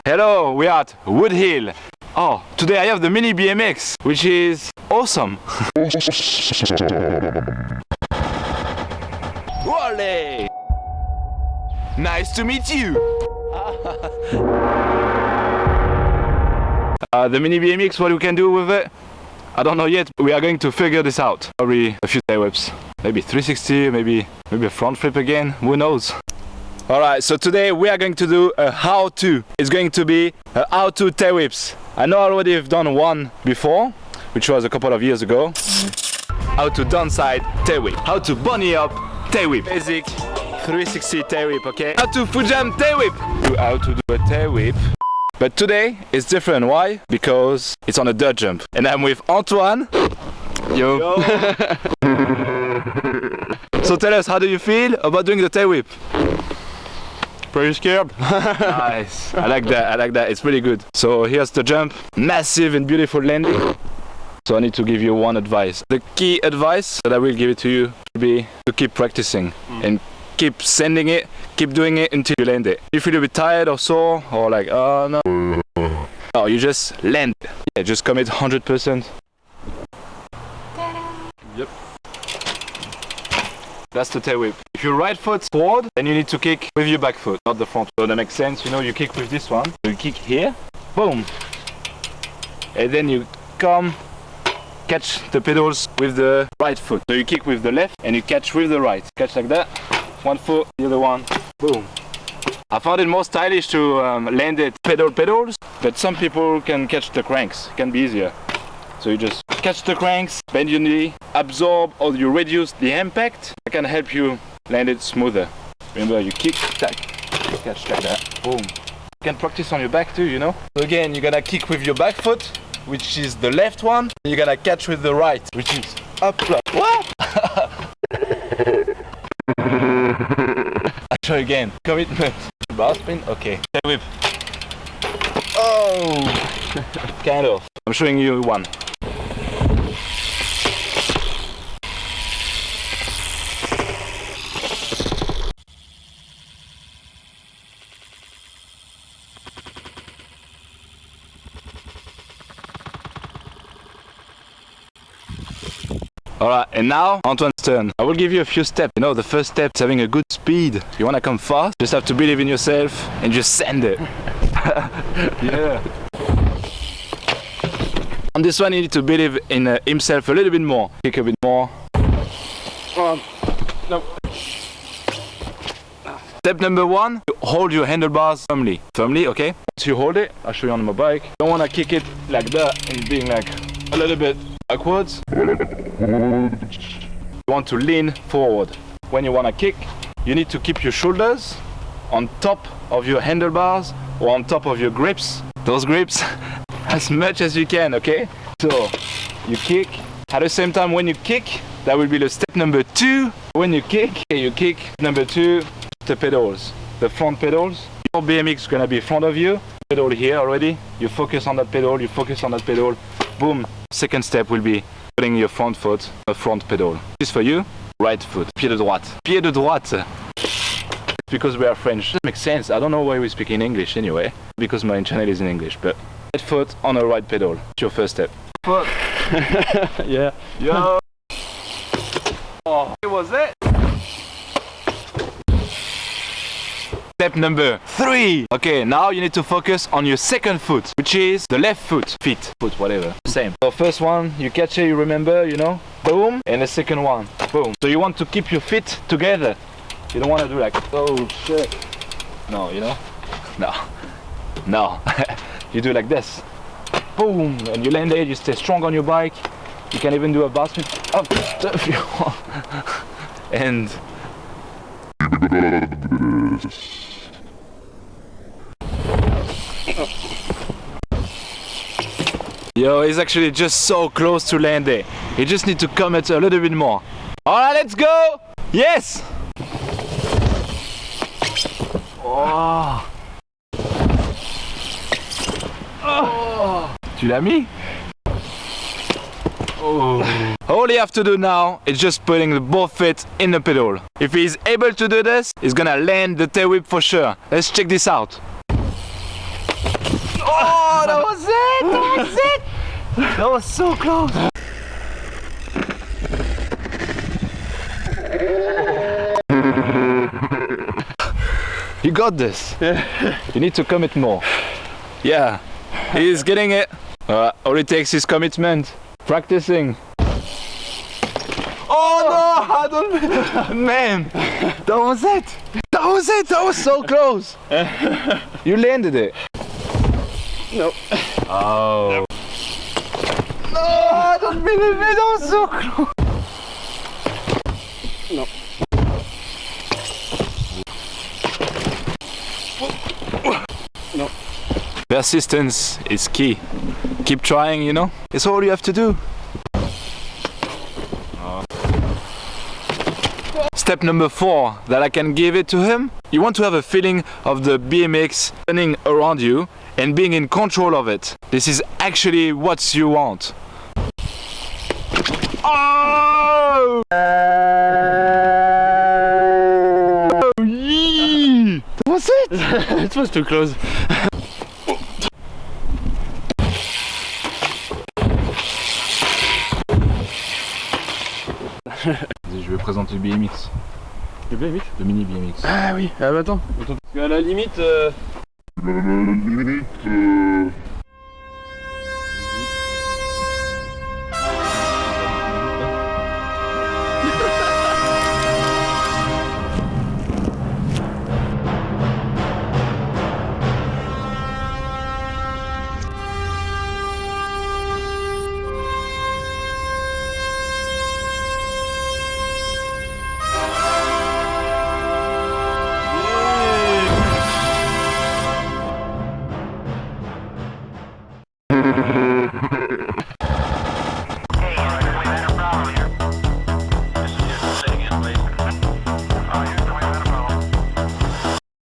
Hello, we are at Wood Hill. Oh, today I have the mini BMX, which is awesome. Wale! Nice to meet you! The mini BMX, what we can do with it? I don't know yet. We are going to figure this out. Probably a few tailwhips. Maybe 360, maybe a front flip again. Who knows? Alright, so today we are going to do a how-to. It's going to be a how-to tailwhips. I know I already have done one before, which was a couple of years ago. How to downside tailwhip. How to bunny up tailwhip. Basic 360 tailwhip, okay? How to foot jump tailwhip. How to do a tailwhip. But today it's different. Why? Because it's on a dirt jump. And I'm with Antoine. Yo. So tell us, how do you feel about doing the tailwhip? Pretty scared. Nice. I like that. It's really good. So here's the jump. Massive and beautiful landing. So I need to give you one advice. The key advice that I will give it to you should be to keep practicing and keep sending it, keep doing it until you land it. You feel a bit tired or sore or like, oh no. No, you just land it. Yeah, just commit 100%. Yep. That's the tailwhip. If your right foot forward, then you need to kick with your back foot, not the front. So that makes sense, you know, you kick with this one. You kick here, boom. And then you come, catch the pedals with the right foot. So you kick with the left and you catch with the right. Catch like that, one foot, the other one, boom. I found it more stylish to land it pedals, but some people can catch the cranks. It can be easier. So you just catch the cranks, bend your knee, absorb or you reduce the impact. That can help you land it smoother. Remember, you kick, tack, catch like that, boom. You can practice on your back too, you know. So again, you're gonna kick with your back foot, which is the left one. You're gonna catch with the right, which is up. What? I'll show you again. Commitment. Bar spin, okay. Whip. Oh, kind of. I'm showing you one. Alright, and now Antoine's turn. I will give you a few steps. You know, the first step is having a good speed. If you want to come fast, just have to believe in yourself and just send it. Yeah. On this one, you need to believe in himself a little bit more. Kick a bit more. No. Step number one, you hold your handlebars firmly. Firmly, okay? Once you hold it, I'll show you on my bike. You don't want to kick it like that and being like a little bit backwards. You want to lean forward. When you want to kick, you need to keep your shoulders on top of your handlebars or on top of your grips. Those grips as much as you can, okay? So you kick. At the same time, when you kick, that will be the step number two. When you kick, number two, the pedals, the front pedals. Your BMX is gonna be in front of you. Pedal here already. You focus on that pedal, boom. Second step will be putting your front foot on the front pedal. This is for you, right foot, pied de droite. Pied de droite. Because we are French. That makes sense. I don't know why we speak in English anyway, because my channel is in English, but right foot on the right pedal. It's your first step. Foot. Yeah. Yo. Oh, it was it. Step number three. Okay, now you need to focus on your second foot, which is the left foot. Foot, whatever. Same. So first one, you catch it, you remember, you know, boom. And the second one, boom. So you want to keep your feet together. You don't want to do like, oh shit. No, you know? No. You do like this. Boom. And you land it, you stay strong on your bike. You can even do a bar spin up if you want. And yo, he's actually just so close to land it. You just need to commit a little bit more. Alright, let's go! Yes! Oh. Oh. Tu l'as mis? Oh. All you have to do now is just putting the both feet in the pedal. If he's able to do this, he's gonna land the tailwhip for sure. Let's check this out. Oh, that was it! That was it! That was so close! You got this. You need to commit more. Yeah, he's getting it. All it takes is commitment. Practicing. Oh no! I don't. Man, that was it. That was it. That was so close. You landed it. No. Oh. No, I don't believe it. That was so close. No. No. Persistence is key. Keep trying, you know? It's all you have to do. Step number 4 that I can give it to him. You want to have a feeling of the BMX turning around you and being in control of it. This is actually what you want. Oh! Yee! That was it! It was too close. Je vais présenter le BMX. Le BMX? Le mini BMX. Ah oui, ah bah attends. Parce qu'à la limite...